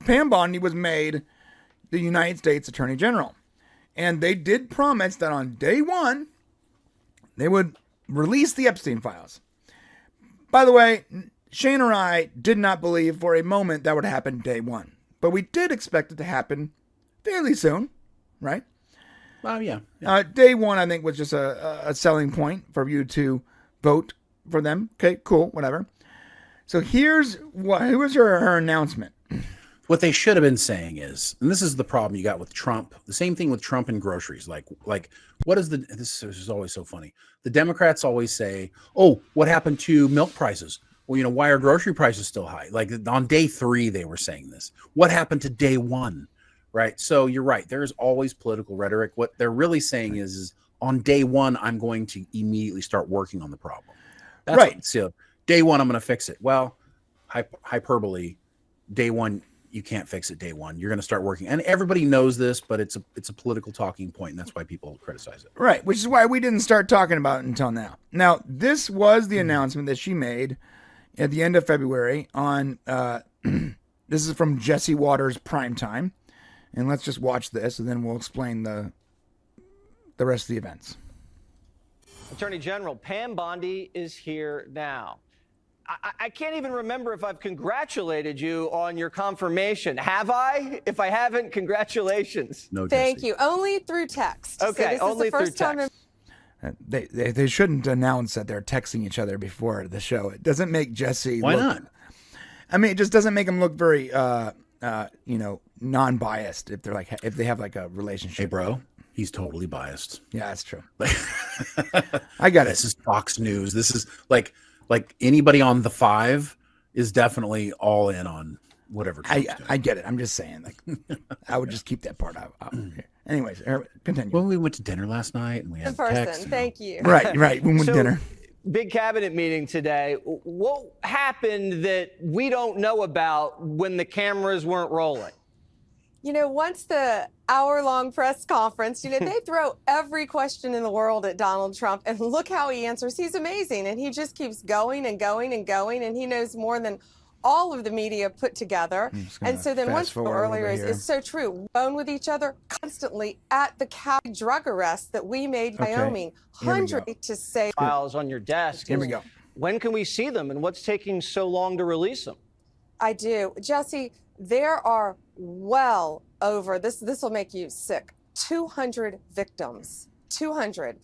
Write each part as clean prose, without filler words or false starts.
Pam Bondi was made the United States Attorney General. And they did promise that on day one, they would release the Epstein files. By the way, Shane or I did not believe for a moment that would happen day one. But we did expect it to happen fairly soon, right? Oh, yeah. Day one, I think, was just a selling point for you to vote for them. Okay, cool, whatever. So here's her announcement. What they should have been saying is, and this is the problem you got with Trump, the same thing with Trump and groceries. Like what is this is always so funny. The Democrats always say, oh, what happened to milk prices? Well, why are grocery prices still high? Like on day 3, they were saying this. What happened to day 1? Right. So you're right. There's always political rhetoric. What they're really saying is on day 1, I'm going to immediately start working on the problem. That's right. So day 1, I'm going to fix it. Well, hyperbole, day 1, you can't fix it day 1. You're going to start working. And everybody knows this, but it's a political talking point, and that's why people criticize it. Right, which is why we didn't start talking about it until now. Now, this was the announcement that she made at the end of February on, this is from Jesse Waters' Primetime. And let's just watch this, and then we'll explain the rest of the events. Attorney General Pam Bondi is here now. I can't even remember if I've congratulated you on your confirmation. Have I? If I haven't, congratulations. No, thank you. Only through text. Okay, so this only is the first through text. They shouldn't announce that they're texting each other before the show. It doesn't make Jesse. Why not? I mean, it just doesn't make him look very, non-biased. If they have like a relationship. Hey, bro. He's totally biased. Yeah, that's true. I got it. This is Fox News. This is like anybody on the 5 is definitely all in on whatever. I get it. I'm just saying, I would just keep that part out. Anyways, continue. Well, we went to dinner last night and we had text. Thank you. Right. We went to dinner. Big cabinet meeting today. What happened that we don't know about when the cameras weren't rolling? Once the hour-long press conference, they throw every question in the world at Donald Trump, and look how he answers. He's amazing, and he just keeps going and going and going, and he knows more than all of the media put together. And so then once earlier is so true. Bone with each other constantly at the drug arrest that we made in Wyoming. Hundreds to say files on your desk. Here we go. When can we see them, and what's taking so long to release them? I do. Jesse, there are well over, this will make you sick, 200 victims. 200.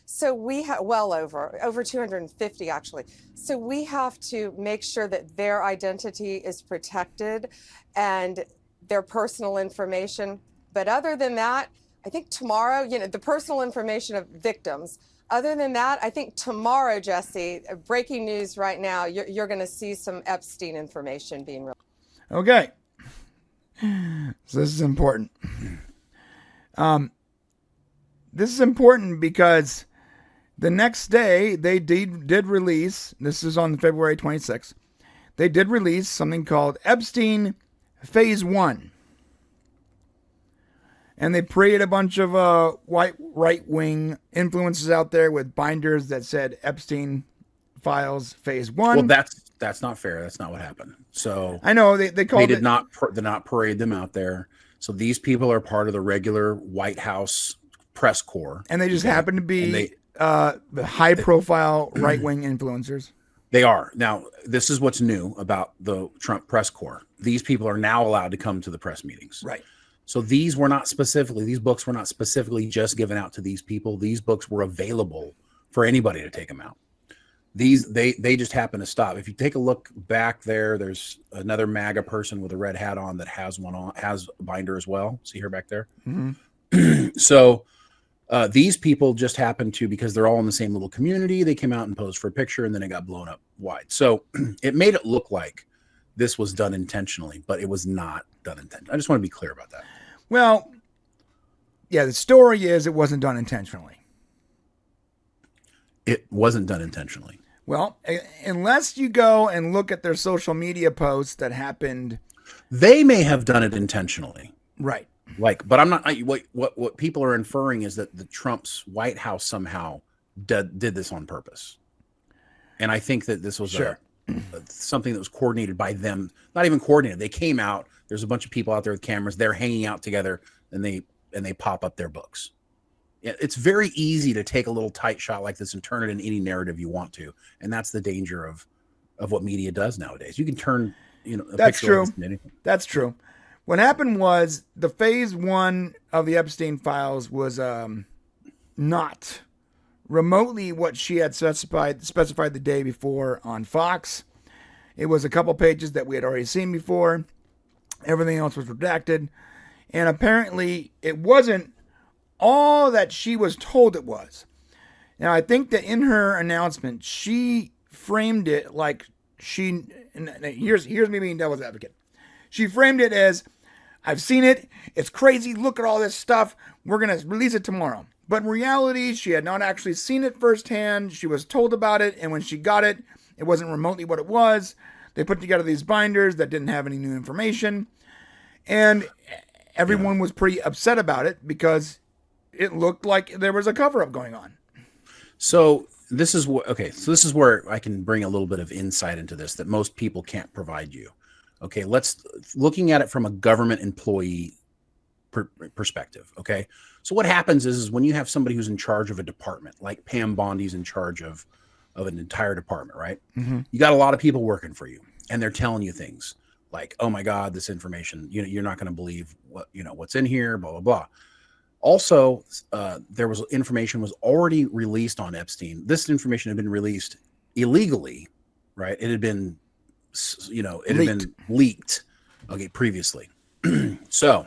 So we have over 250 actually. So we have to make sure that their identity is protected and their personal information. But other than that, I think tomorrow, the personal information of victims. Other than that, I think tomorrow, Jesse, breaking news right now, you're going to see some Epstein information being released. Okay. So this is important. This is important because the next day they did release, this is on February 26th, they did release something called Epstein Phase 1. And they paraded a bunch of white right-wing influencers out there with binders that said Epstein Files Phase 1. Well, that's not fair. That's not what happened. So I know they did not parade them out there. So these people are part of the regular White House press corps, and they just happen to be high-profile right-wing influencers. They are. Now, this is what's new about the Trump press corps. These people are now allowed to come to the press meetings. Right. So these books were not specifically just given out to these people. These books were available for anybody to take them out. They just happen to stop. If you take a look back there's another MAGA person with a red hat on that has a binder as well. See her back there? Mm-hmm. So these people just happen to, because they're all in the same little community, they came out and posed for a picture, and then it got blown up wide. So it made it look like this was done intentionally, but it was not done intentionally. I just want to be clear about that. Well, yeah, the story is it wasn't done intentionally. It wasn't done intentionally. Well, unless you go and look at their social media posts that happened. They may have done it intentionally. Right. But I'm not. What people are inferring is that the Trump's White House somehow did this on purpose. And I think that this was something that was coordinated by them. Not even coordinated. They came out. There's a bunch of people out there with cameras. They're hanging out together, and they pop up their books. It's very easy to take a little tight shot like this and turn it in any narrative you want to, and that's the danger of what media does nowadays. You can turn, That's true. Anything. That's true. What happened was the phase 1 of the Epstein files was not remotely what she had specified the day before on Fox. It was a couple pages that we had already seen before. Everything else was redacted. And apparently it wasn't all that she was told it was. Now, I think that in her announcement, she framed it like here's me being devil's advocate. She framed it as, I've seen it. It's crazy. Look at all this stuff. We're going to release it tomorrow. But in reality, she had not actually seen it firsthand. She was told about it. And when she got it, it wasn't remotely what it was. They put together these binders that didn't have any new information. And everyone was pretty upset about it because it looked like there was a cover-up going on. So this is where I can bring a little bit of insight into this that most people can't provide you. Okay, looking at it from a government employee perspective. Okay, so what happens is when you have somebody who's in charge of a department, like Pam Bondi's in charge of an entire department, right? Mm-hmm. You got a lot of people working for you, and they're telling you things like, "Oh my God, this information, you're not going to believe what's in here," blah blah blah. Also, there was information was already released on Epstein. This information had been released illegally, right? It had been, had been leaked, okay, previously. So,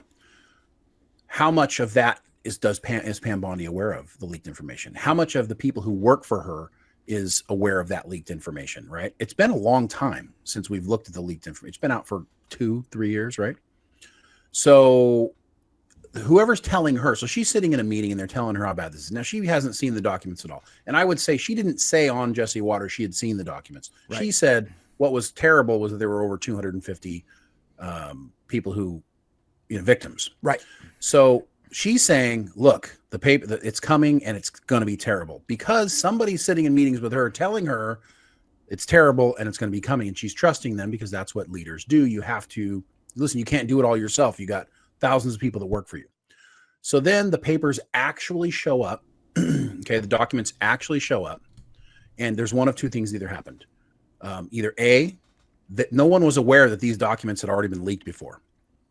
how much of that is Pam Bondi aware of the leaked information? How much of the people who work for her is aware of that leaked information, right? It's been a long time since we've looked at the leaked information. It's been out for 2-3 years, right? So whoever's telling her, so she's sitting in a meeting and they're telling her how bad this is. Now, she hasn't seen the documents at all. And I would say she didn't say on Jesse Waters she had seen the documents. Right. She said what was terrible was that there were over 250 people who, victims. Right. So she's saying, look, the paper, it's coming and it's going to be terrible because somebody's sitting in meetings with her telling her it's terrible and it's going to be coming. And she's trusting them because that's what leaders do. You have to listen. You can't do it all yourself. You got thousands of people that work for you. So then the papers actually show up. Okay. The documents actually show up. And there's one of two things that either happened. Either A, that no one was aware that these documents had already been leaked before.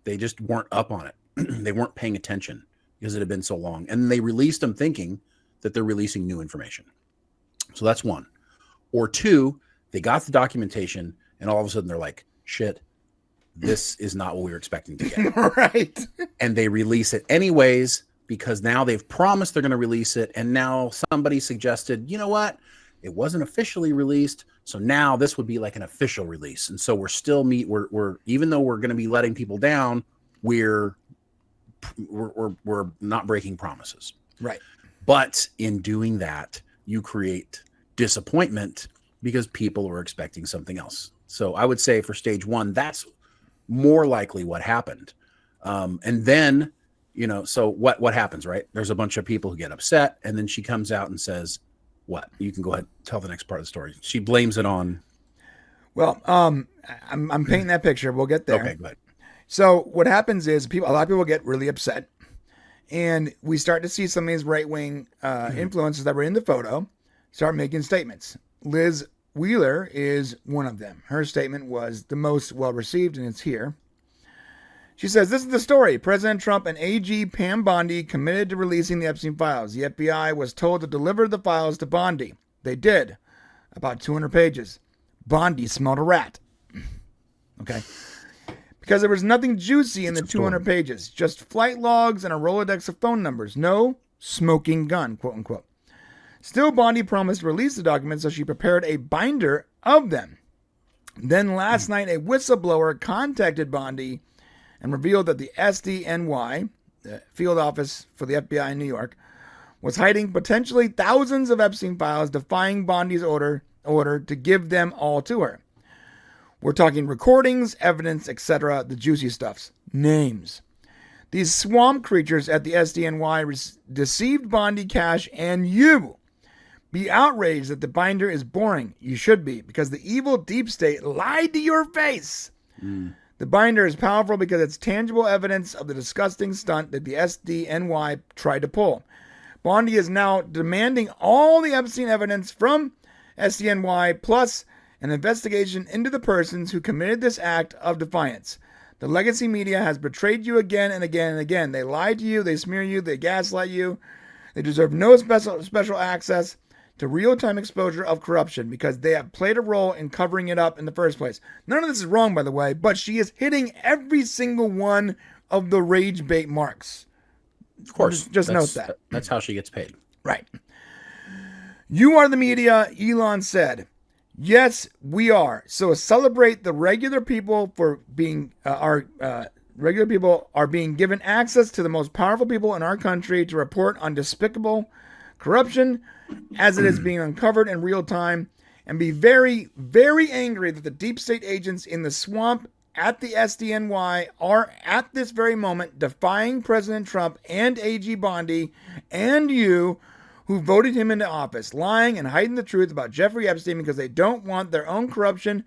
They just weren't up on it. They weren't paying attention because it had been so long. And they released them thinking that they're releasing new information. So that's one. Or two, they got the documentation and all of a sudden they're like, shit, this is not what we were expecting to get. Right. And they release it anyways, because now they've promised they're going to release it. And now somebody suggested, you know what? It wasn't officially released. So now this would be like an official release. And so we're still we're even though we're going to be letting people down, we're not breaking promises. Right. But in doing that, you create disappointment because people are expecting something else. So I would say for stage one, that's more likely what happened. And then, so what happens, right? There's a bunch of people who get upset, and then she comes out and says, what? You can go ahead and tell the next part of the story. She blames it on. Well, I'm painting that picture. We'll get there. Okay, go ahead. So what happens is a lot of people get really upset, and we start to see some of these right-wing influencers that were in the photo start making statements. Liz Wheeler is one of them. Her statement was the most well-received, and it's here. She says, this is the story. President Trump and AG Pam Bondi committed to releasing the Epstein files. The FBI was told to deliver the files to Bondi. They did. About 200 pages. Bondi smelled a rat. Okay. Because there was nothing juicy in the 200 pages. Just flight logs and a Rolodex of phone numbers. No smoking gun, quote unquote. Still, Bondi promised to release the documents, so she prepared a binder of them. Then last night, a whistleblower contacted Bondi and revealed that the SDNY, the field office for the FBI in New York, was hiding potentially thousands of Epstein files, defying Bondi's order to give them all to her. We're talking recordings, evidence, etc., the juicy stuffs, names. These swamp creatures at the SDNY deceived Bondi, Cash, and you. Be outraged that the binder is boring. You should be, because the evil deep state lied to your face. The binder is powerful because it's tangible evidence of the disgusting stunt that the SDNY tried to pull. Bondi is now demanding all the Epstein evidence from SDNY plus an investigation into the persons who committed this act of defiance. The legacy media has betrayed you again and again and again. They lie to you, they smear you, they gaslight you. They deserve no special access to real-time exposure of corruption because they have played a role in covering it up in the first place. None of this is wrong, by the way, but she is hitting every single one of the rage bait marks. Of course. Just note that. That's how she gets paid. Right. You are the media, Elon said. Yes, we are. So celebrate the regular people for being regular people are being given access to the most powerful people in our country to report on despicable corruption as it is being uncovered in real time, and be very, very angry that the deep state agents in the swamp at the SDNY are at this very moment defying President Trump and AG Bondi and you who voted him into office, lying and hiding the truth about Jeffrey Epstein because they don't want their own corruption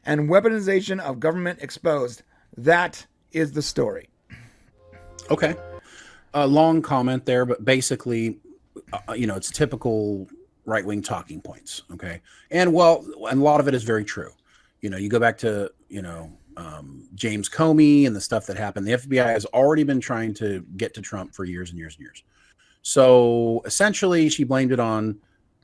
and weaponization of government exposed. That is the story. Okay. A long comment there, but basically, it's typical right-wing talking points. Okay. And a lot of it is very true. You go back to, James Comey and the stuff that happened. The FBI has already been trying to get to Trump for years and years and years. So essentially, she blamed it on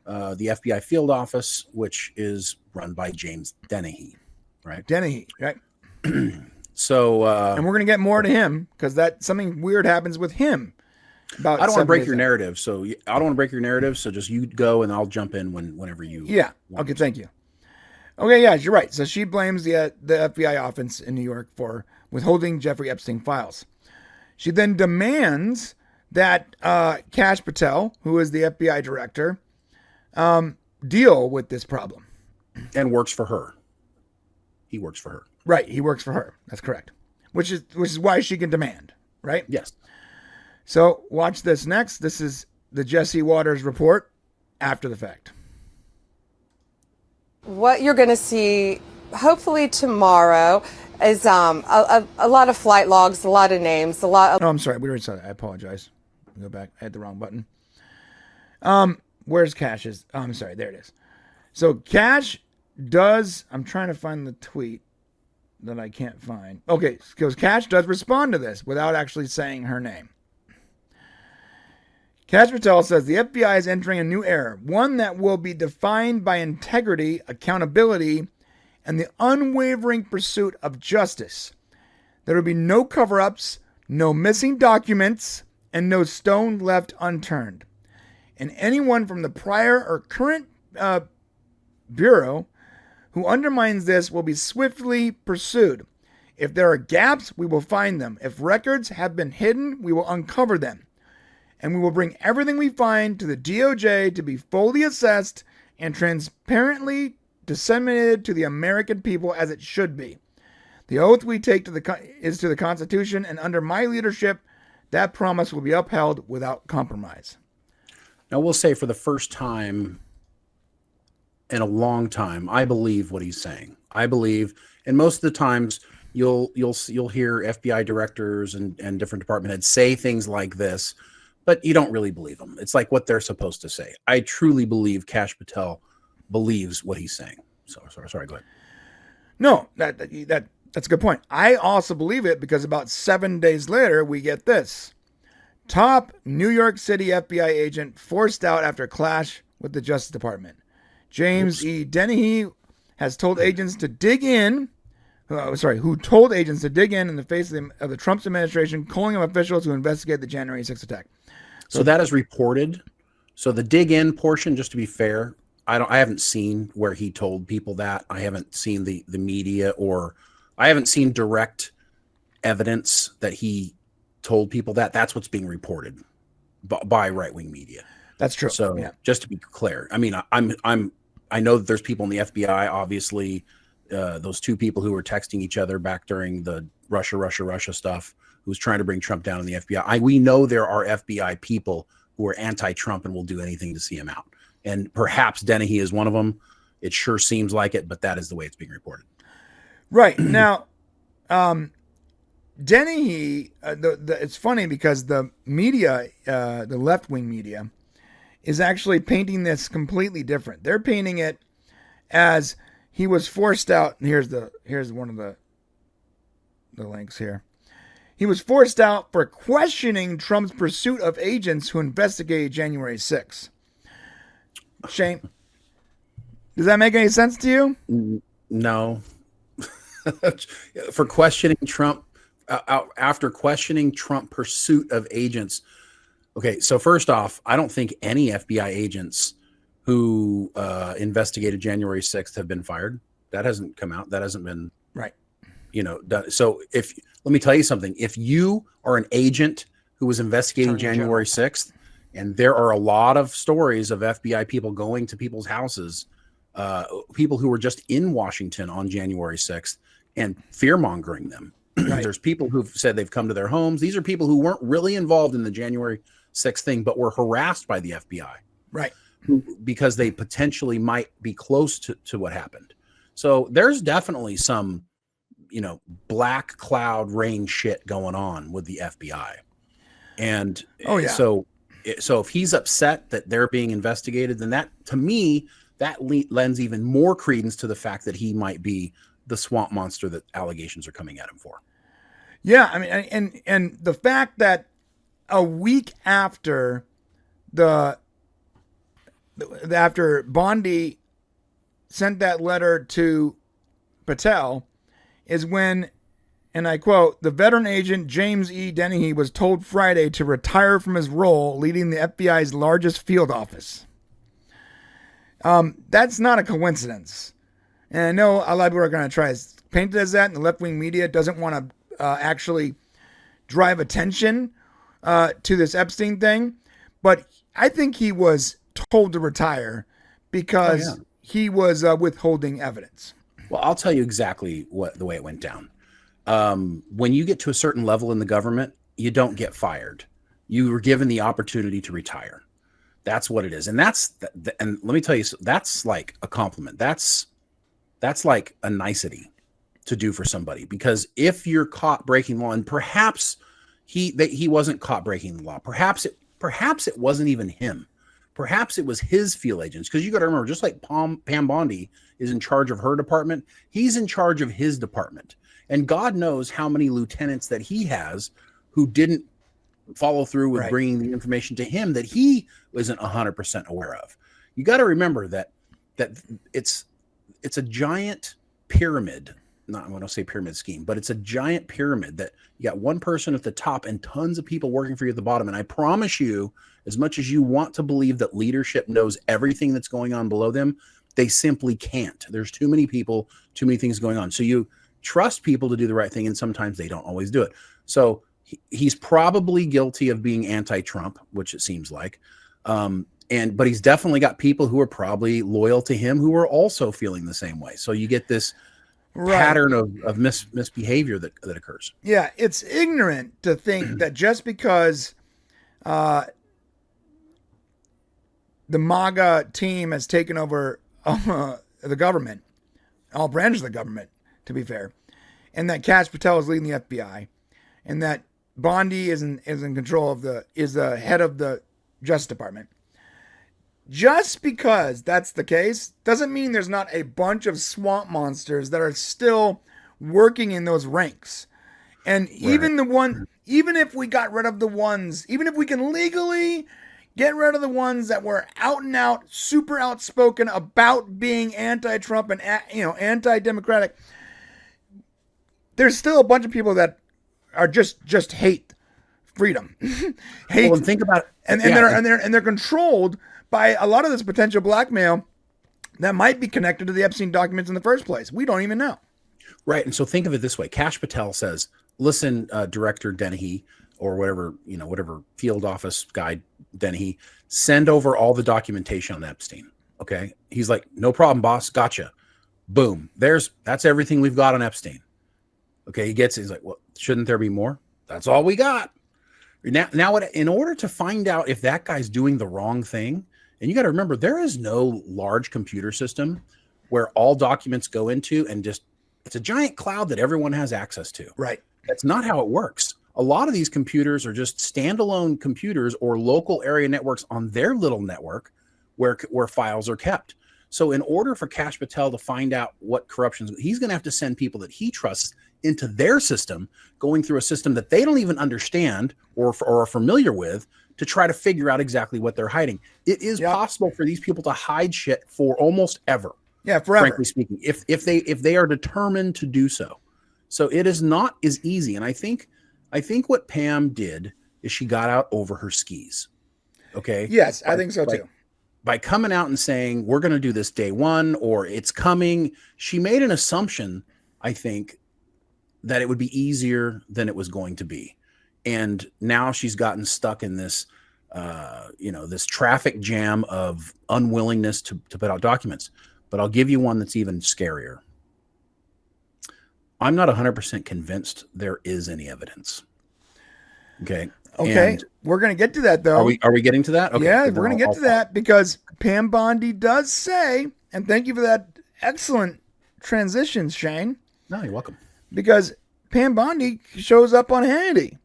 the FBI field office, which is run by James Dennehy, right? Dennehy, right? So, and we're going to get more to him because something weird happens with him. I don't want to break your narrative. So I don't want to break your narrative. So just you go and I'll jump in whenever you. Yeah. Okay. Thank you. Okay. Yeah, you're right. So she blames the FBI office in New York for withholding Jeffrey Epstein files. She then demands that Kash Patel, who is the FBI director, deal with this problem. And works for her. He works for her. Right. He works for her. That's correct. Which is why she can demand, right? Yes. So watch this next. This is the Jesse Waters report after the fact. What you're going to see, hopefully tomorrow, is a lot of flight logs, a lot of names, a lot of... Oh, I'm sorry. We already saw that. I apologize. Go back. I had the wrong button. Where's Cash's? Oh, I'm sorry. There it is. So Cash does... I'm trying to find the tweet that I can't find. Okay, because Cash does respond to this without actually saying her name. Kash Patel says the FBI is entering a new era, one that will be defined by integrity, accountability, and the unwavering pursuit of justice. There will be no cover-ups, no missing documents, and no stone left unturned. And anyone from the prior or current bureau who undermines this will be swiftly pursued. If there are gaps, we will find them. If records have been hidden, we will uncover them. And we will bring everything we find to the DOJ to be fully assessed and transparently disseminated to the American people as it should be. The oath we take is to the Constitution, and under my leadership, that promise will be upheld without compromise. Now, we'll say for the first time in a long time, I believe what he's saying. I believe, and most of the times you'll hear FBI directors and different department heads say things like this, but you don't really believe them. It's like what they're supposed to say. I truly believe Kash Patel believes what he's saying. So sorry, go ahead. No, that's a good point. I also believe it because about 7 days later, we get this. Top New York City FBI agent forced out after clash with the Justice Department. James E. Dennehy has told agents to dig in, who told agents to dig in the face of the Trump administration, calling on officials who investigate the January 6th attack. So that is reported. So the dig in portion, just to be fair, I haven't seen where he told people that. I haven't seen the media, or I haven't seen direct evidence that he told people that. That's what's being reported by right-wing media. That's true. So yeah. Just to be clear, I mean, I know that there's people in the FBI, obviously, those two people who were texting each other back during the Russia stuff, who was trying to bring Trump down in the FBI. We know there are FBI people who are anti-Trump and will do anything to see him out. And perhaps Dennehy is one of them. It sure seems like it, but that is the way it's being reported. Right. Now, Dennehy, it's funny because the media, the left-wing media, is actually painting this completely different. They're painting it as he was forced out. And here's one of the links here. He was forced out for questioning Trump's pursuit of agents who investigated January 6th. Shane, does that make any sense to you? No. For questioning Trump, after questioning Trump pursuit of agents. Okay, so first off, I don't think any FBI agents who investigated January 6th have been fired. That hasn't come out. That hasn't been right. Done. So let me tell you something. If you are an agent who was investigating January 6th, and there are a lot of stories of FBI people going to people's houses, people who were just in Washington on January 6th and fear-mongering them. Right. There's people who've said they've come to their homes. These are people who weren't really involved in the January 6th thing, but were harassed by the FBI. Right. Because they potentially might be close to what happened. So there's definitely some, black cloud rain shit going on with the FBI. And so if he's upset that they're being investigated, then that, to me, that lends even more credence to the fact that he might be the swamp monster that allegations are coming at him for. Yeah, I mean, and the fact that a week after after Bondi sent that letter to Patel is when, and I quote, the veteran agent James E. Dennehy was told Friday to retire from his role leading the FBI's largest field office. That's not a coincidence. And I know a lot of people are going to try to paint it as that, and the left-wing media doesn't want to actually drive attention to this Epstein thing. But I think he was told to retire because he was withholding evidence. Well, I'll tell you exactly the way it went down. When you get to a certain level in the government, you don't get fired. You were given the opportunity to retire. That's what it is. And and let me tell you, that's like a compliment. That's like a nicety to do for somebody, because if you're caught breaking law, and perhaps he wasn't caught breaking the law, perhaps it wasn't even him. Perhaps it was his field agents, because you got to remember, just like Pam Bondi is in charge of her department, he's in charge of his department. And God knows how many lieutenants that he has who didn't follow through with bringing the information to him that he wasn't 100% aware of. You got to remember that it's a giant pyramid. Not, I want to say pyramid scheme, but it's a giant pyramid that you got one person at the top and tons of people working for you at the bottom. And I promise you, as much as you want to believe that leadership knows everything that's going on below them, they simply can't. There's too many people, too many things going on. So you trust people to do the right thing, and sometimes they don't always do it. So he's probably guilty of being anti-Trump, which it seems like. But he's definitely got people who are probably loyal to him who are also feeling the same way. So you get this pattern of misbehavior that occurs. Yeah, it's ignorant to think that just because the MAGA team has taken over the government, all branches of the government, to be fair, and that Kash Patel is leading the FBI, and that Bondi is in control of is the head of the Justice Department. Just because that's the case doesn't mean there's not a bunch of swamp monsters that are still working in those ranks. And even if we got rid of the ones, even if we can legally get rid of the ones that were out and out, super outspoken about being anti-Trump and anti-democratic, there's still a bunch of people that are just hate freedom, hate. Well, and think about it. And they're controlled by a lot of this potential blackmail that might be connected to the Epstein documents in the first place. We don't even know. Right. And so think of it this way. Kash Patel says, listen, Director Dennehy, or whatever field office guy Dennehy, send over all the documentation on Epstein. Okay. He's like, no problem, boss. Gotcha. Boom. That's everything we've got on Epstein. Okay. He's like, well, shouldn't there be more? That's all we got. Now, in order to find out if that guy's doing the wrong thing, and you got to remember, there is no large computer system where all documents go into and just It's a giant cloud that everyone has access to. Right. That's not how it works. A lot of these computers are just standalone computers or local area networks on their little network where files are kept. So in order for Kash Patel to find out what corruptions, he's going to have to send people that he trusts into their system, going through a system that they don't even understand or are familiar with, to try to figure out exactly what they're hiding. It is possible for these people to hide shit for almost ever. Yeah, forever. Frankly speaking, if they are determined to do so. So it is not as easy. And I think what Pam did is she got out over her skis. Okay. Yes, I think so too. By coming out and saying, we're going to do this day one, or it's coming, she made an assumption, I think, that it would be easier than it was going to be. And now she's gotten stuck in this, this traffic jam of unwillingness to put out documents. But I'll give you one that's even scarier. I'm not 100% convinced there is any evidence. Okay. And we're going to get to that, though. Are we getting to that? Okay. Yeah, we're going to get to that because Pam Bondi does say, and thank you for that excellent transition, Shane. No, you're welcome. Because Pam Bondi shows up on Hannity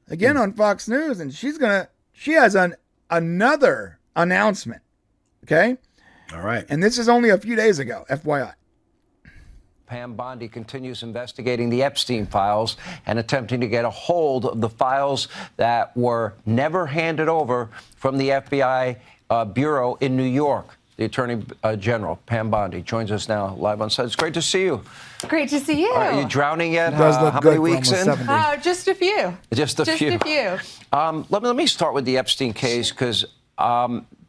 again on Fox News, and she has another announcement. Okay. All right. And this is only a few days ago, FYI. Pam Bondi continues investigating the Epstein files and attempting to get a hold of the files that were never handed over from the FBI bureau in New York. The Attorney General, Pam Bondi, joins us now live on site. It's great to see you. Great to see you. Are you drowning yet? It does look how good many weeks in? Just a few. Just a few. Let me start with the Epstein case, because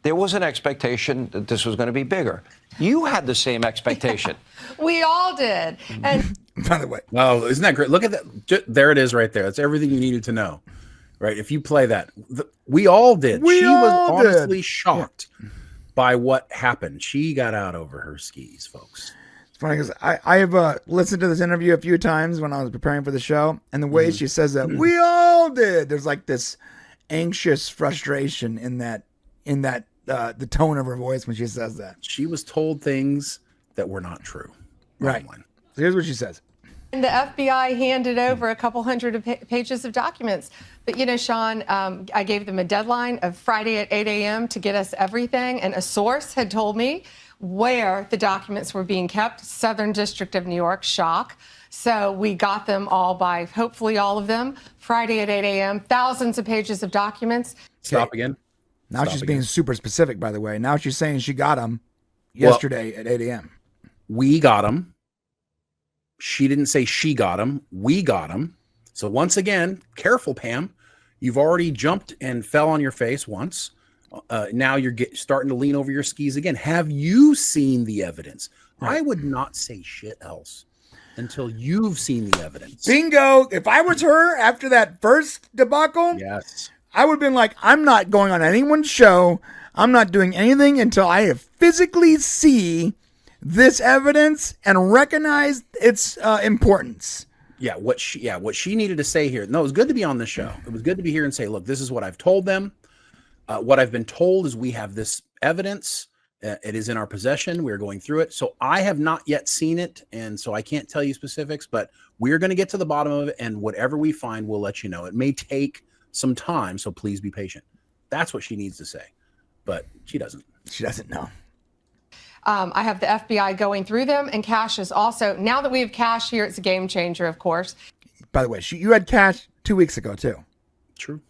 there was an expectation that this was going to be bigger. You had the same expectation. We all did. And by the way, oh, isn't that great? Look at that. There it is right there. That's everything you needed to know. Right. If you play that, we all did. She was honestly shocked by what happened. She got out over her skis, folks. It's funny because I have listened to this interview a few times when I was preparing for the show, and the way she says that, we all did. There's like this anxious frustration in that the tone of her voice when she says that. She was told things that were not true. Right. So here's what she says. And the FBI handed over a couple hundred pages of documents. But, Sean, I gave them a deadline of Friday at 8 a.m. to get us everything. And a source had told me where the documents were being kept. Southern District of New York, shock. So we got them all by, hopefully all of them, Friday at 8 a.m. Thousands of pages of documents. Stop again. Now she's being super specific, by the way. Now she's saying she got them yesterday at 8 a.m. We got them. She didn't say she got them. We got them. So once again, careful, Pam. You've already jumped and fell on your face once. Now you're starting to lean over your skis again. Have you seen the evidence? Right. I would not say shit else until you've seen the evidence. Bingo. If I was her after that first debacle, yes, I would have been like, I'm not going on anyone's show. I'm not doing anything until I physically see this evidence and recognize its importance. What she needed to say here. No, it was good to be on the show. It was good to be here and say, look, this is what I've told them. What I've been told is we have this evidence. It is in our possession. We're going through it. So I have not yet seen it, and so I can't tell you specifics, but we're going to get to the bottom of it, and whatever we find, we'll let you know. It may take some time, so please be patient. That's what she needs to say, but she doesn't. She doesn't know. I have the FBI going through them, and Kash is also, now that we have Kash here, it's a game changer, of course. By the way, you had Kash 2 weeks ago, too. True.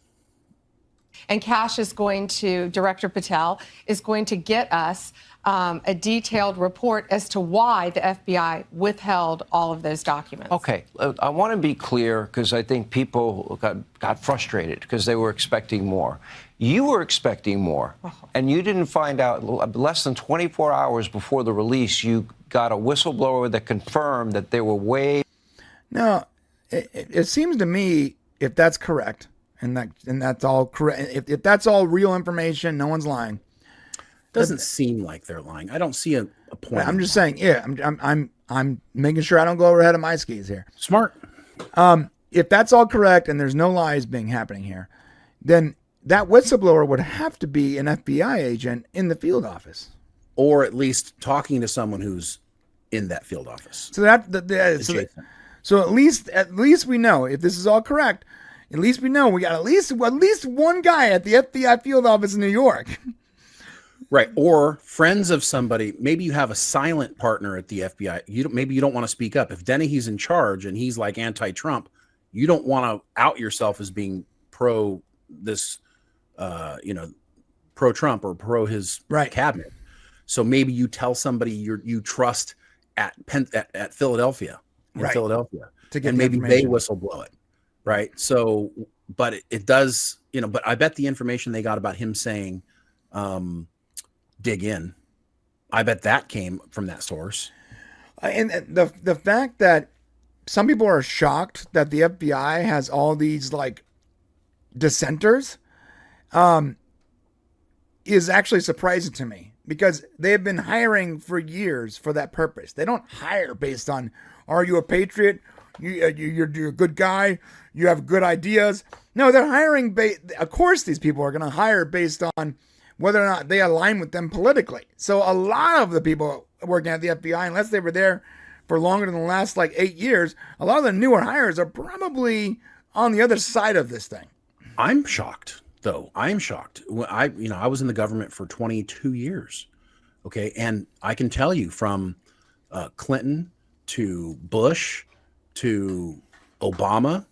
And Kash is going to, Director Patel, is going to get us a detailed report as to why the FBI withheld all of those documents. Okay, I want to be clear, because I think people got frustrated because they were expecting more. You were expecting more, and you didn't find out less than 24 hours before the release. You got a whistleblower that confirmed that there were way. Now, it seems to me, if that's correct, and that's all correct, if that's all real information, no one's lying. Doesn't seem like they're lying. I don't see a point. I'm just saying, I'm making sure I don't go over ahead of my skis here. Smart. If that's all correct and there's no lies happening here, then that whistleblower would have to be an FBI agent in the field office. Or at least talking to someone who's in that field office. So so at least we know, if this is all correct, at least we know we got at least one guy at the FBI field office in New York. Right. Or friends of somebody. Maybe you have a silent partner at the FBI. Maybe you don't want to speak up. If Dennehy's in charge and he's like anti-Trump, you don't want to out yourself as being pro this, pro Trump or pro his cabinet. So maybe you tell somebody you trust at Philadelphia, Philadelphia, to get, and maybe they whistleblow it. Right. So, but it does, but I bet the information they got about him saying, dig in, I bet that came from that source. And the fact that some people are shocked that the FBI has all these like dissenters is actually surprising to me, because they have been hiring for years for that purpose. They don't hire based on, are you a patriot? You're a good guy. You have good ideas. No, they're hiring. Of course, these people are going to hire based on whether or not they align with them politically. So a lot of the people working at the FBI, unless they were there for longer than the last like 8 years, a lot of the newer hires are probably on the other side of this thing. I'm shocked, though. I'm shocked. I was in the government for 22 years. Okay. And I can tell you, from Clinton to Bush to Obama,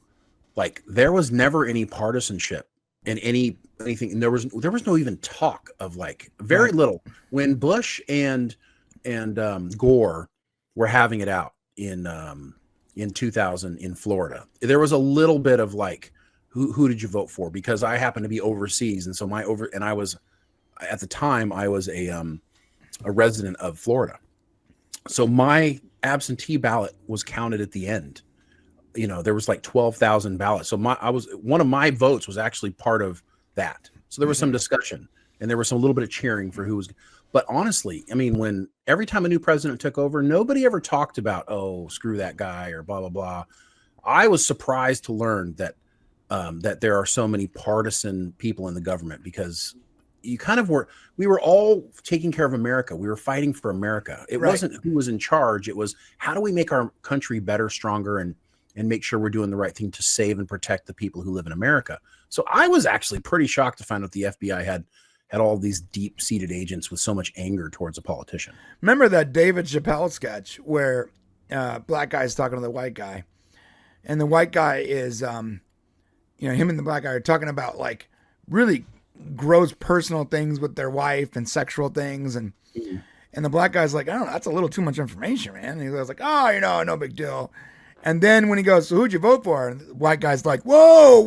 like, there was never any partisanship in anything. And there was no even talk of, like, very little. When Bush and Gore were having it out in 2000 in Florida, there was a little bit of like, who did you vote for? Because I happened to be overseas, and so I was, at the time, I was a resident of Florida, so my absentee ballot was counted at the end. There was like 12,000 ballots, so one of my votes was actually part of that. So there was some discussion, and there was some little bit of cheering for who was. But honestly, I mean, when every time a new president took over, nobody ever talked about, oh, screw that guy or blah blah blah. I was surprised to learn that there are so many partisan people in the government, because we were all taking care of America. We were fighting for America. It wasn't who was in charge. It was, how do we make our country better, stronger, and make sure we're doing the right thing to save and protect the people who live in America. So I was actually pretty shocked to find out the FBI had all these deep-seated agents with so much anger towards a politician. Remember that David Chappelle sketch where black guy is talking to the white guy, and the white guy is, him and the black guy are talking about like really gross personal things with their wife and sexual things, and the black guy's like, I don't know, that's a little too much information, man. And he was like, oh, no big deal. And then when he goes, so who'd you vote for? And the white guy's like, whoa.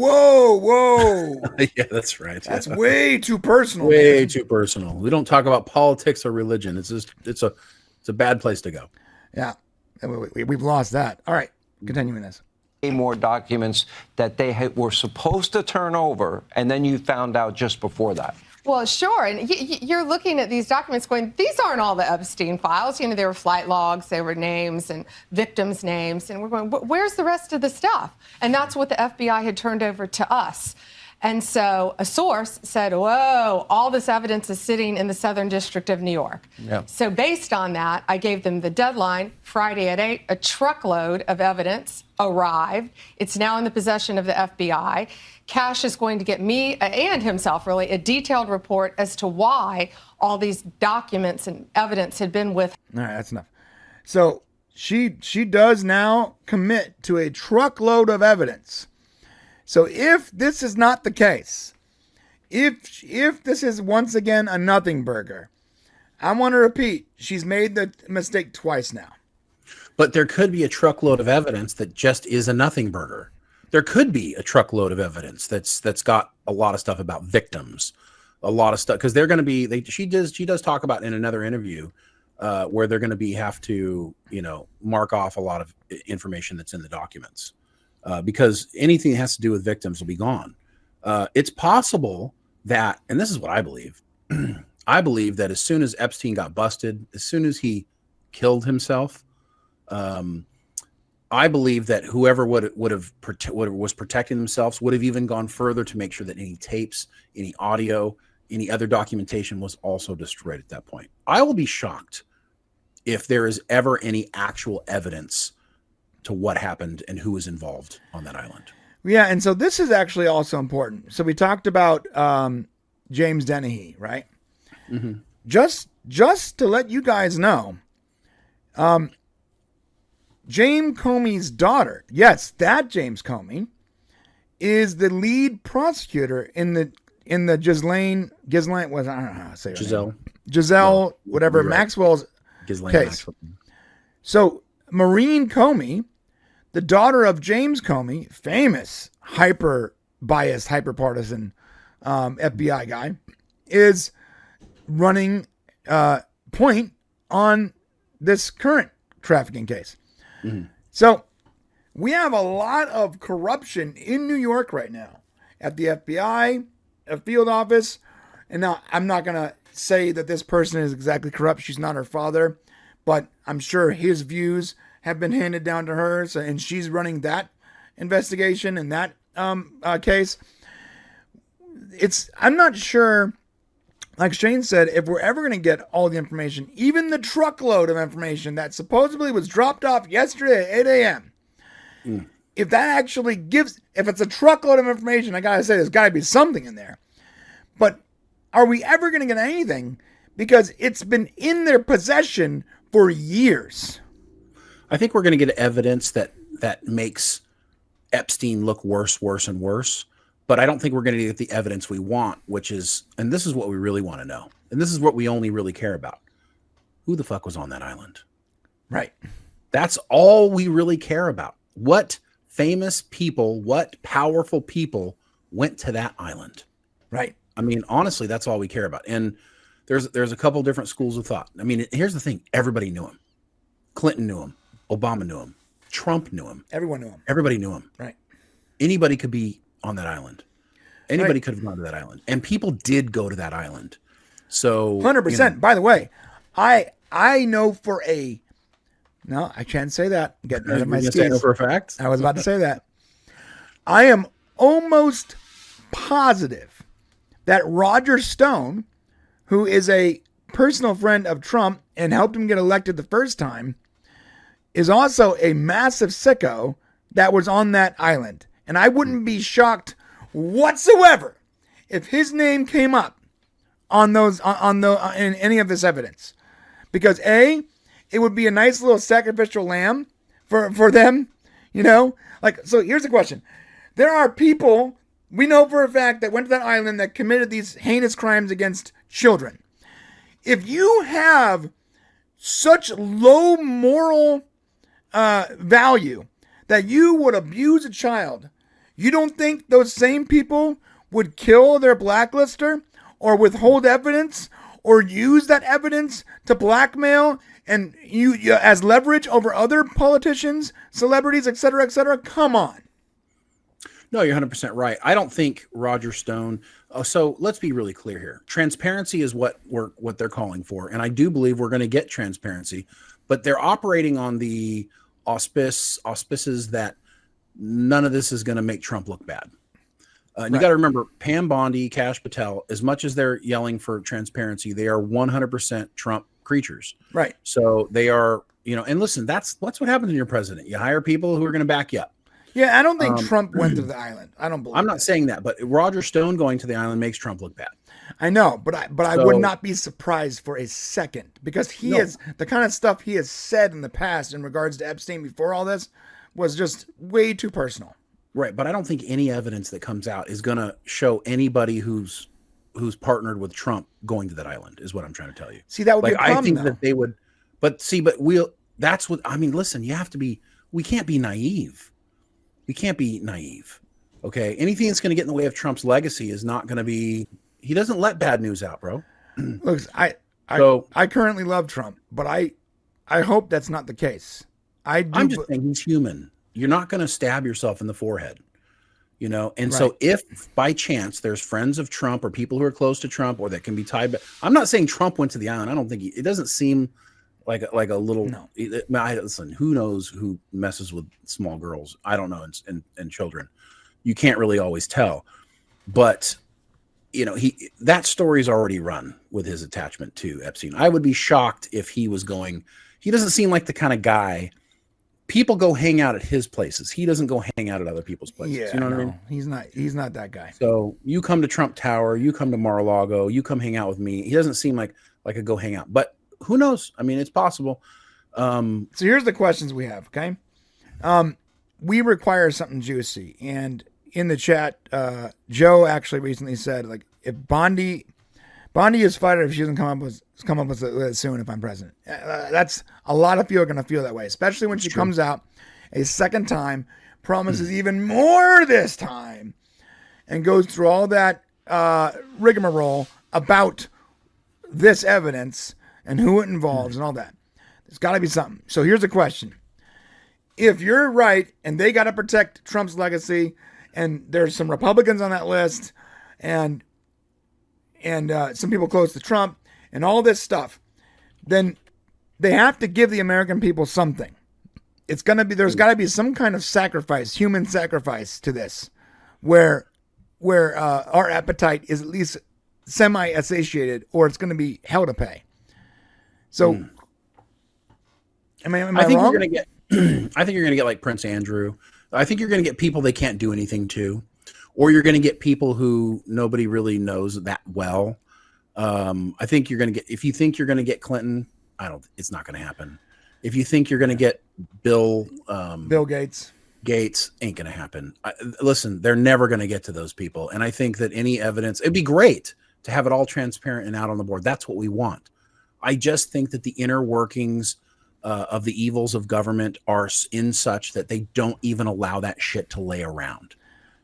Yeah, that's right. That's way too personal. Way too personal. We don't talk about politics or religion. It's a bad place to go. Yeah, we've lost that. All right, continuing this. More documents that they were supposed to turn over, and then you found out just before that. Well, sure. And you're looking at these documents going, these aren't all the Epstein files. There were flight logs, there were names and victims' names. And we're going, where's the rest of the stuff? And that's what the FBI had turned over to us. And so a source said, whoa, all this evidence is sitting in the Southern District of New York. Yeah. So based on that, I gave them the deadline, Friday at 8, a truckload of evidence arrived. It's now in the possession of the FBI. Cash is going to get me and himself, really, a detailed report as to why all these documents and evidence had been with. All right, that's enough. So she does now commit to a truckload of evidence. So if this is not the case, if this is once again a nothing burger, I want to repeat, she's made the mistake twice now. But there could be a truckload of evidence that just is a nothing burger. There could be a truckload of evidence that's got a lot of stuff about victims, a lot of stuff, because they're going to be. She does talk about in another interview where they're going to have to mark off a lot of information that's in the documents because anything that has to do with victims will be gone. It's possible that, and this is what I believe. I believe that as soon as Epstein got busted, as soon as he killed himself. I believe that whoever was protecting themselves would have even gone further to make sure that any tapes, any audio, any other documentation was also destroyed at that point. I will be shocked if there is ever any actual evidence to what happened and who was involved on that island. Yeah, and so this is actually also important. So we talked about James Dennehy, right? Mm-hmm. Just to let you guys know, James Comey's daughter, yes, that James Comey, is the lead prosecutor in the Ghislaine was, I don't know how to say her name. Giselle, whatever, right. Maxwell's Ghislaine case. Maxwell. So Maureen Comey, the daughter of James Comey, famous hyper-biased, hyper-partisan FBI guy, is running point on this current trafficking case. Mm-hmm. So we have a lot of corruption in New York right now at the FBI, a field office. And now I'm not going to say that this person is exactly corrupt. She's not her father, but I'm sure his views have been handed down to her. So, and she's running that investigation and that case. I'm not sure, like Shane said, if we're ever going to get all the information, even the truckload of information that supposedly was dropped off yesterday at 8 a.m. If that actually if it's a truckload of information, I got to say, there's got to be something in there. But are we ever going to get anything? Because it's been in their possession for years. I think we're going to get evidence that makes Epstein look worse and worse. But I don't think we're going to get the evidence we want, which is, and this is what we really want to know. And this is what we only really care about. Who the fuck was on that island? Right. That's all we really care about. What famous people, what powerful people went to that island? Right. I mean, honestly, that's all we care about. And there's a couple different schools of thought. I mean, here's the thing. Everybody knew him. Clinton knew him. Obama knew him. Trump knew him. Everyone knew him. Everybody knew him. Right. Anybody could be on that island. Anybody could have gone to that island. And people did go to that island. So 100%. By the way, I know for no, I can't say that. I'm getting out of my skis. For a fact. I was about to say that. I am almost positive that Roger Stone, who is a personal friend of Trump and helped him get elected the first time, is also a massive sicko that was on that island. And I wouldn't be shocked whatsoever if his name came up on in any of this evidence, because it would be a nice little sacrificial lamb for them, like. So here's the question: there are people we know for a fact that went to that island that committed these heinous crimes against children. If you have such low moral value that you would abuse a child, you don't think those same people would kill their blacklister or withhold evidence or use that evidence to blackmail and you as leverage over other politicians, celebrities, et cetera, et cetera? Come on. No, you're 100% right. I don't think Roger Stone. So let's be really clear here. Transparency is what they're calling for, and I do believe we're going to get transparency. But they're operating on the auspices that none of this is going to make Trump look bad. And you got to remember, Pam Bondi, Kash Patel, as much as they're yelling for transparency, they are 100% Trump creatures. Right. So they are, and listen, that's what happens when you're president. You hire people who are going to back you up. Yeah, I don't think Trump went to the island. I don't believe I'm not saying that, but Roger Stone going to the island makes Trump look bad. I know, but I would not be surprised for a second, because he is the kind of stuff he has said in the past in regards to Epstein before all this was just way too personal. Right, but I don't think any evidence that comes out is going to show anybody who's partnered with Trump going to that island, is what I'm trying to tell you. See, that would be a problem, I think though. that they would, that's what, I mean, listen, we can't be naive. We can't be naive. Okay. Anything that's going to get in the way of Trump's legacy is not going to be, he doesn't let bad news out, bro. Look, I currently love Trump, but I hope that's not the case. I'm just saying he's human. You're not going to stab yourself in the forehead, And so if by chance there's friends of Trump or people who are close to Trump or that can be tied, but I'm not saying Trump went to the island. I don't think it doesn't seem like a little, listen, who knows who messes with small girls? I don't know. And children, you can't really always tell, but that story's already run with his attachment to Epstein. I would be shocked if he was going, he doesn't seem like the kind of guy. People go hang out at his places. He doesn't go hang out at other people's places. Yeah, you know what I no, mean? He's not that guy. So you come to Trump Tower, you come to Mar-a-Lago, you come hang out with me. He doesn't seem like a go hang out, but who knows? I mean, it's possible. So here's the questions we have. Okay. We require something juicy. And in the chat, Joe actually recently said, like, if Bondi is fired if she doesn't come up with it soon if I'm president. That's a lot of people are going to feel that way, especially when she comes out a second time, promises even more this time, and goes through all that rigmarole about this evidence and who it involves and all that. There's got to be something. So here's the question. If you're right and they got to protect Trump's legacy and there's some Republicans on that list and some people close to Trump and all this stuff, then they have to give the American people something. There's got to be some kind of sacrifice, human sacrifice to this, where our appetite is at least semi-satiated, or it's going to be hell to pay. So, am I think wrong? you're going to get. I think you're going to get like Prince Andrew. I think you're going to get people they can't do anything to, or you're going to get people who nobody really knows that well. I think you're going to get. If you think you're going to get Clinton, it's not going to happen. If you think you're going to get Bill Gates. Gates, ain't going to happen. Listen, they're never going to get to those people. And I think that any evidence, it'd be great to have it all transparent and out on the board. That's what we want. I just think that the inner workings of the evils of government are in such that they don't even allow that shit to lay around.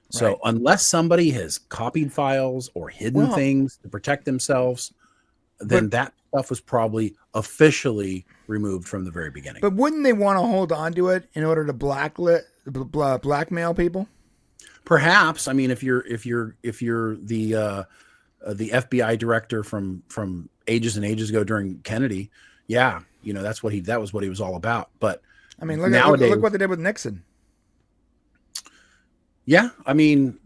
So Right. unless somebody has copied files or hidden things to protect themselves, then that stuff was probably officially removed from the very beginning. But wouldn't they want to hold on to it in order to blackmail people? Perhaps. I mean, if you're the FBI director from ages and ages ago during Kennedy, yeah, that was what he was all about. But I mean, nowadays, look what they did with Nixon. Yeah, I mean,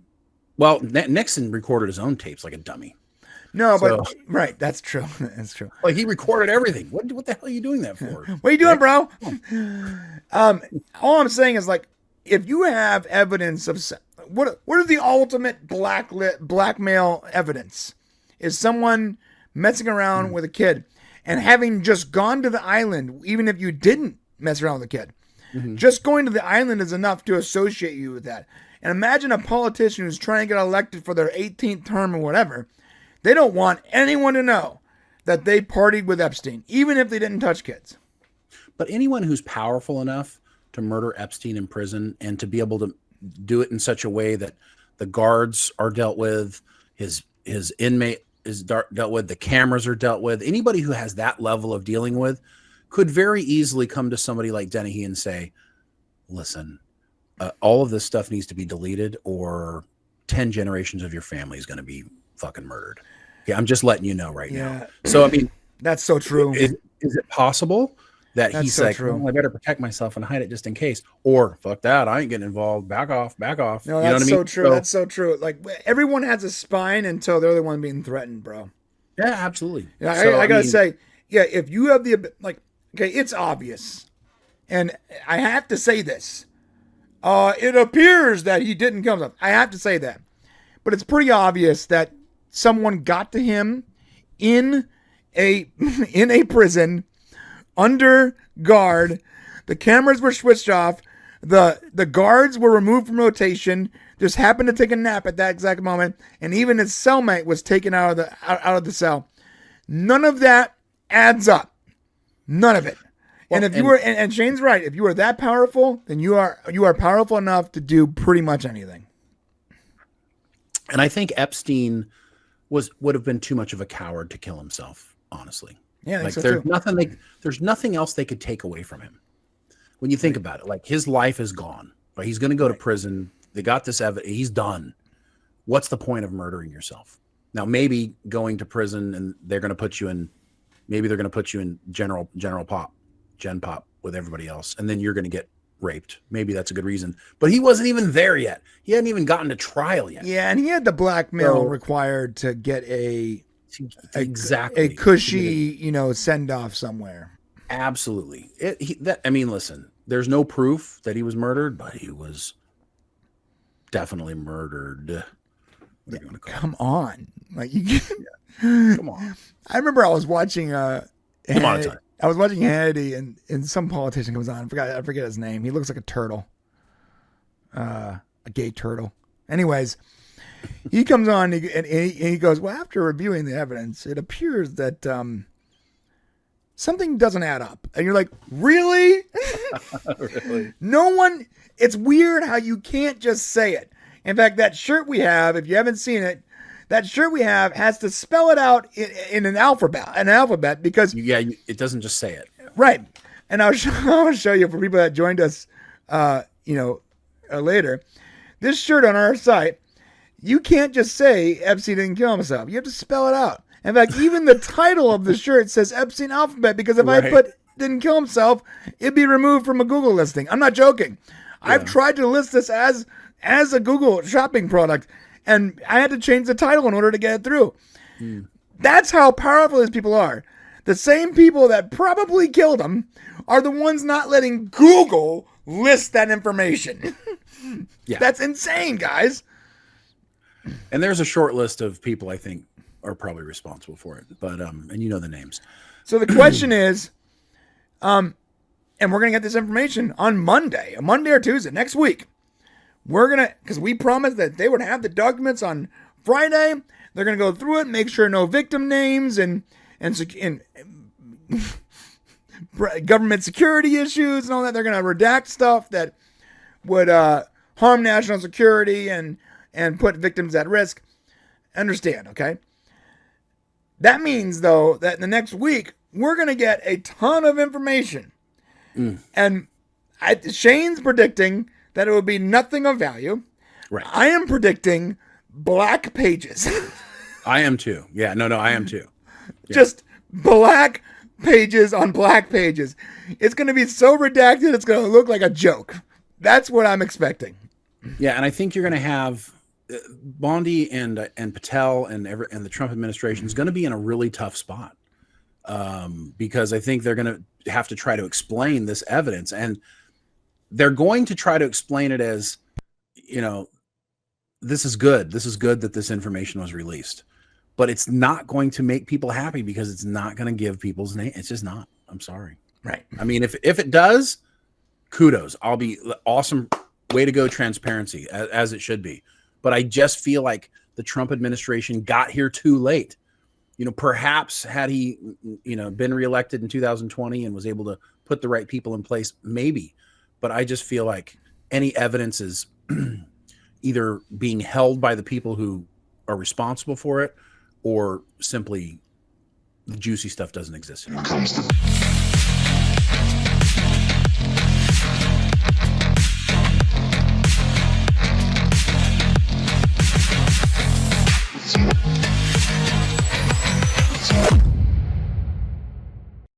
well, Nixon recorded his own tapes like a dummy. No, but right, that's true. That's true. Like he recorded everything. What the hell are you doing that for? What are you doing, bro? All I'm saying is, like, if you have evidence of what is the ultimate blackmail evidence? Is someone messing around with a kid and having just gone to the island, even if you didn't mess around with a kid, just going to the island is enough to associate you with that. And imagine a politician who's trying to get elected for their 18th term or whatever. They don't want anyone to know that they partied with Epstein, even if they didn't touch kids. But anyone who's powerful enough to murder Epstein in prison and to be able to do it in such a way that the guards are dealt with, his inmate is dealt with, the cameras are dealt with, anybody who has that level of dealing with could very easily come to somebody like Dennehy and say, listen, all of this stuff needs to be deleted or 10 generations of your family is going to be fucking murdered. Okay, I'm just letting you know right now. So, I mean, that's so true. Is it possible that That's he's so like, true. oh, I better protect myself and hide it just in case? Or, fuck that, I ain't getting involved. Back off. No, You know that's what I so mean? true. That's so true. Like, everyone has a spine until they're the one being threatened, bro. Yeah, absolutely. Yeah, So, I gotta mean, say, yeah, if you have okay, it's obvious, and I have to say this. It appears that he didn't come up. I have to say that, but it's pretty obvious that someone got to him in a prison under guard. The cameras were switched off. The guards were removed from rotation. Just happened to take a nap at that exact moment, and even his cellmate was taken out of the cell. None of that adds up. None of it. Well, and if you were, and Shane's right, if you are that powerful, then you are powerful enough to do pretty much anything. And I think Epstein would have been too much of a coward to kill himself, honestly. Yeah, I think so there's nothing else they could take away from him. When you think about it, like his life is gone. Right? He's going to go to prison. They got this evidence. He's done. What's the point of murdering yourself? Now, maybe going to prison and they're going to put you in. Maybe they're going to put you in Gen Pop with everybody else, and then you're going to get raped. Maybe that's a good reason. But he wasn't even there yet. He hadn't even gotten to trial yet. Yeah, and he had the blackmail required to get a Exactly. cushy, send off somewhere. Absolutely. I mean, listen, there's no proof that he was murdered, but he was definitely murdered. What are you gonna call Come on. Like you Come on. I remember I was watching Come on, Hannity, I was watching Hannity and some politician comes on. I forget his name. He looks like a turtle. A gay turtle. Anyways, he comes on and he goes, well, after reviewing the evidence, it appears that something doesn't add up. And you're like, really? Really? No one, it's weird how you can't just say it. In fact, that shirt we have, if you haven't seen it, that shirt we have has to spell it out in an alphabet because it doesn't just say it. Right. And I'll show you for people that joined us, later. This shirt on our site, you can't just say Epstein didn't kill himself. You have to spell it out. In fact, even the title of the shirt says Epstein alphabet because if I put didn't kill himself, it'd be removed from a Google listing. I'm not joking. Yeah. I've tried to list this as a Google shopping product, and I had to change the title in order to get it through. That's how powerful these people are. The same people that probably killed him are the ones not letting Google list that information. Yeah. That's insane, guys. And there's a short list of people I think are probably responsible for it. But and you know the names. So the question is, and we're gonna get this information on Monday or Tuesday next week. Because we promised that they would have the documents on Friday. They're gonna go through it, make sure no victim names and government security issues and all that. They're gonna redact stuff that would harm national security and put victims at risk. Understand, okay? That means, though, that in the next week, we're going to get a ton of information. And Shane's predicting that it will be nothing of value. Right. I am predicting black pages. I am too. Yeah, no, I am too. Yeah. Just black pages on black pages. It's going to be so redacted, it's going to look like a joke. That's what I'm expecting. Yeah, and I think you're going to have Bondi and Patel and the Trump administration is going to be in a really tough spot because I think they're going to have to try to explain this evidence, and they're going to try to explain it as, this is good. This is good that this information was released, but it's not going to make people happy because it's not going to give people's name. It's just not. I'm sorry. Right. I mean, if it does, kudos. I'll be awesome. Way to go, transparency, as it should be. But I just feel like the Trump administration got here too late. Perhaps had he, been reelected in 2020 and was able to put the right people in place, maybe. But I just feel like any evidence is either being held by the people who are responsible for it, or simply the juicy stuff doesn't exist anymore.